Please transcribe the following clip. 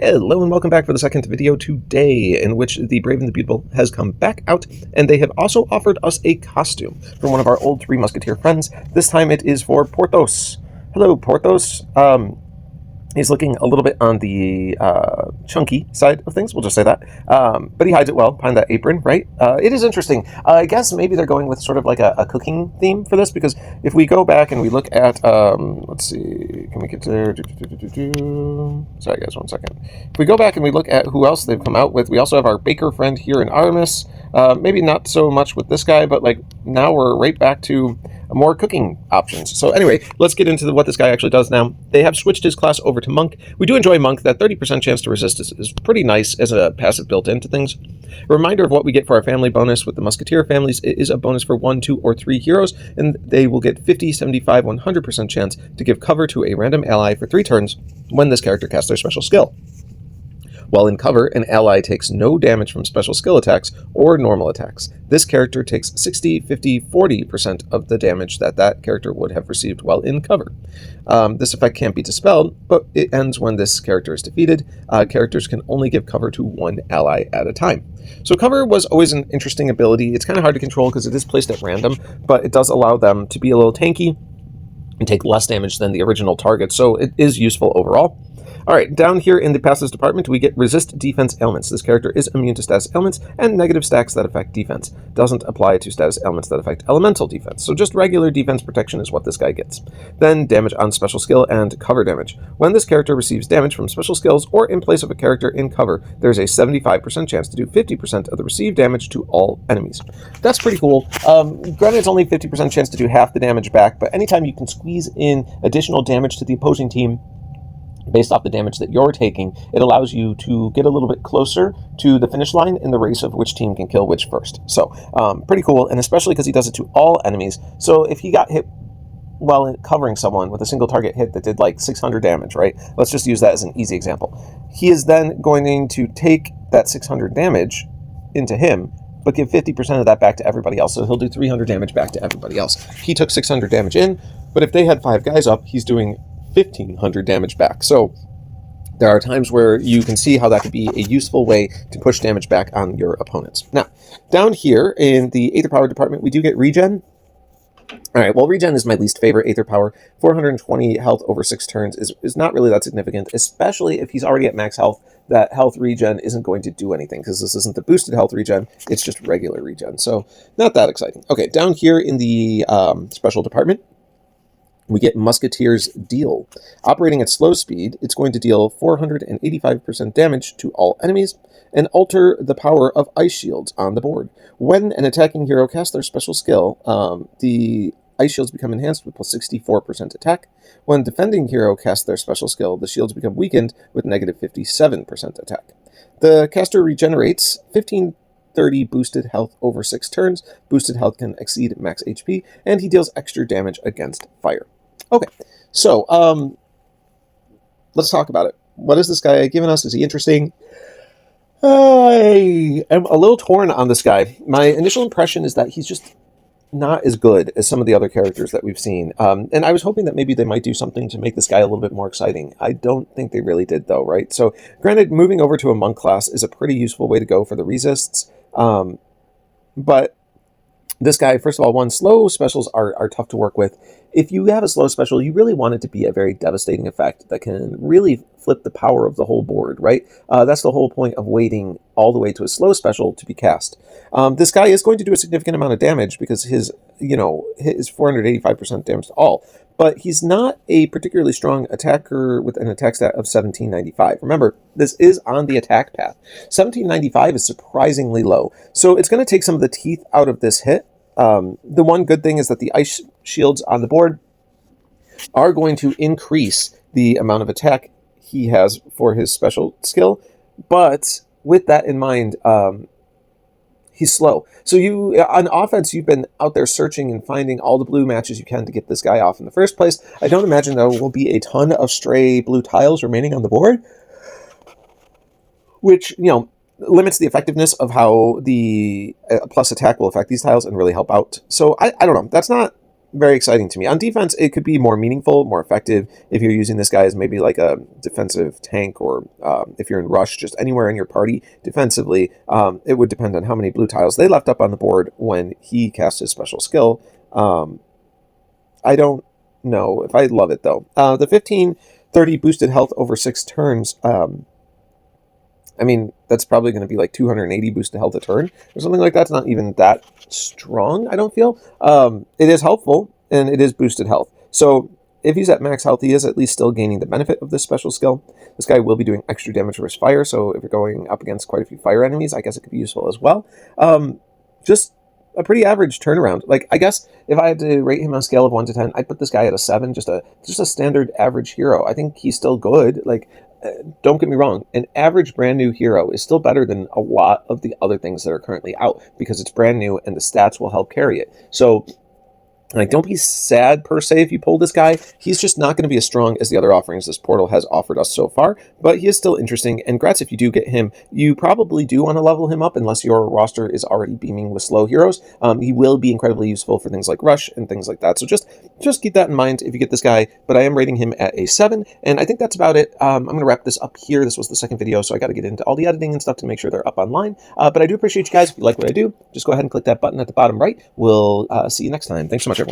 Hello and welcome back for the second video today, in which the Brave and the Beautiful has come back out, and they have also offered us a costume from one of our old Three Musketeer friends. This time it is for Porthos. Hello, Porthos. He's looking a little bit on the chunky side of things, we'll just say that. But he hides it well behind that apron, right? It is interesting. I guess maybe they're going with sort of like a cooking theme for this, because if we go back and we look at, let's see, can we get there? Sorry guys, one second. If we go back and we look at who else they've come out with, we also have our baker friend here in Artemis. Maybe not so much with this guy, but like now we're right back to more cooking options. So anyway, let's get into what this guy actually does now. They have switched his class over to Monk. We do enjoy Monk. That 30% chance to resist is pretty nice as a passive built into things. A reminder of what we get for our family bonus with the Musketeer families. It is a bonus for 1, 2, or 3 heroes, and they will get 50, 75, 100% chance to give cover to a random ally for 3 turns when this character casts their special skill. While in cover, an ally takes no damage from special skill attacks or normal attacks. This character takes 60, 50, 40% of the damage that character would have received while in cover. This effect can't be dispelled, but it ends when this character is defeated. Characters can only give cover to one ally at a time. So cover was always an interesting ability. It's kind of hard to control because it is placed at random, but it does allow them to be a little tanky and take less damage than the original target, so it is useful overall. Alright, down here in the passives department, we get resist defense ailments. This character is immune to status ailments and negative stacks that affect defense. Doesn't apply to status ailments that affect elemental defense, so just regular defense protection is what this guy gets. Then damage on special skill and cover damage. When this character receives damage from special skills or in place of a character in cover, there's a 75% chance to do 50% of the received damage to all enemies. That's pretty cool. Granted, it's only 50% chance to do half the damage back, but anytime you can squeeze in additional damage to the opposing team based off the damage that you're taking, it allows you to get a little bit closer to the finish line in the race of which team can kill which first. So, pretty cool, and especially because he does it to all enemies. So if he got hit while covering someone with a single target hit that did like 600 damage, right? Let's just use that as an easy example. He is then going to take that 600 damage into him, but give 50% of that back to everybody else. So he'll do 300 damage back to everybody else. He took 600 damage in, but if they had 5 guys up, he's doing 1,500 damage back. So there are times where you can see how that could be a useful way to push damage back on your opponents. Now, down here in the Aether Power department, we do get Regen. Alright, well, Regen is my least favorite Aether Power. 420 health over 6 turns is not really that significant, especially if he's already at max health. That health regen isn't going to do anything, because this isn't the boosted health regen, it's just regular regen. So, not that exciting. Okay, down here in the special department, we get Musketeer's Deal. Operating at slow speed, it's going to deal 485% damage to all enemies and alter the power of ice shields on the board. When an attacking hero casts their special skill, the ice shields become enhanced with plus 64% attack. When defending hero casts their special skill, the shields become weakened with negative 57% attack. The caster regenerates 1530 boosted health over 6 turns. Boosted health can exceed max HP, and he deals extra damage against fire. Okay, so let's talk about it. What is this guy giving us? Is he interesting? I am a little torn on this guy. My initial impression is that he's just not as good as some of the other characters that we've seen. And I was hoping that maybe they might do something to make this guy a little bit more exciting. I don't think they really did, though, right? So, granted, moving over to a monk class is a pretty useful way to go for the resists. But this guy, first of all, one, slow specials are tough to work with. If you have a slow special, you really want it to be a very devastating effect that can really flip the power of the whole board, right? That's the whole point of waiting all the way to a slow special to be cast. This guy is going to do a significant amount of damage because his 485% damage to all. But he's not a particularly strong attacker with an attack stat of 1795. Remember, this is on the attack path. 1795 is surprisingly low. So it's going to take some of the teeth out of this hit. The one good thing is that the ice shields on the board are going to increase the amount of attack he has for his special skill. But with that in mind, he's slow. So on offense, you've been out there searching and finding all the blue matches you can to get this guy off in the first place. I don't imagine there will be a ton of stray blue tiles remaining on the board, which, limits the effectiveness of how the plus attack will affect these tiles and really help out. So I don't know. That's not very exciting to me. On defense, it could be more meaningful, more effective if you're using this guy as maybe like a defensive tank, or if you're in rush, just anywhere in your party defensively. It would depend on how many blue tiles they left up on the board when he cast his special skill. I don't know if I love it, though. The 1530 boosted health over 6 turns. I mean, that's probably going to be like 280 boosted health a turn or something like that. It's not even that strong, I don't feel. It is helpful, and it is boosted health. So if he's at max health, he is at least still gaining the benefit of this special skill. This guy will be doing extra damage versus fire, so if you're going up against quite a few fire enemies, I guess it could be useful as well. Just a pretty average turnaround. Like, I guess if I had to rate him on a scale of 1 to 10, I'd put this guy at a 7, just a standard average hero. I think he's still good. Like, don't get me wrong, an average brand new hero is still better than a lot of the other things that are currently out, because it's brand new and the stats will help carry it. So, like, don't be sad per se if you pull this guy. He's just not going to be as strong as the other offerings this portal has offered us so far, but he is still interesting. And grats if you do get him. You probably do want to level him up unless your roster is already beaming with slow heroes. He will be incredibly useful for things like rush and things like that. So just keep that in mind if you get this guy. But I am rating him at a 7, and I think that's about it. I'm going to wrap this up here. This was the second video, so I got to get into all the editing and stuff to make sure they're up online. But I do appreciate you guys. If you like what I do, just go ahead and click that button at the bottom right. We'll see you next time. Thanks so much, everyone.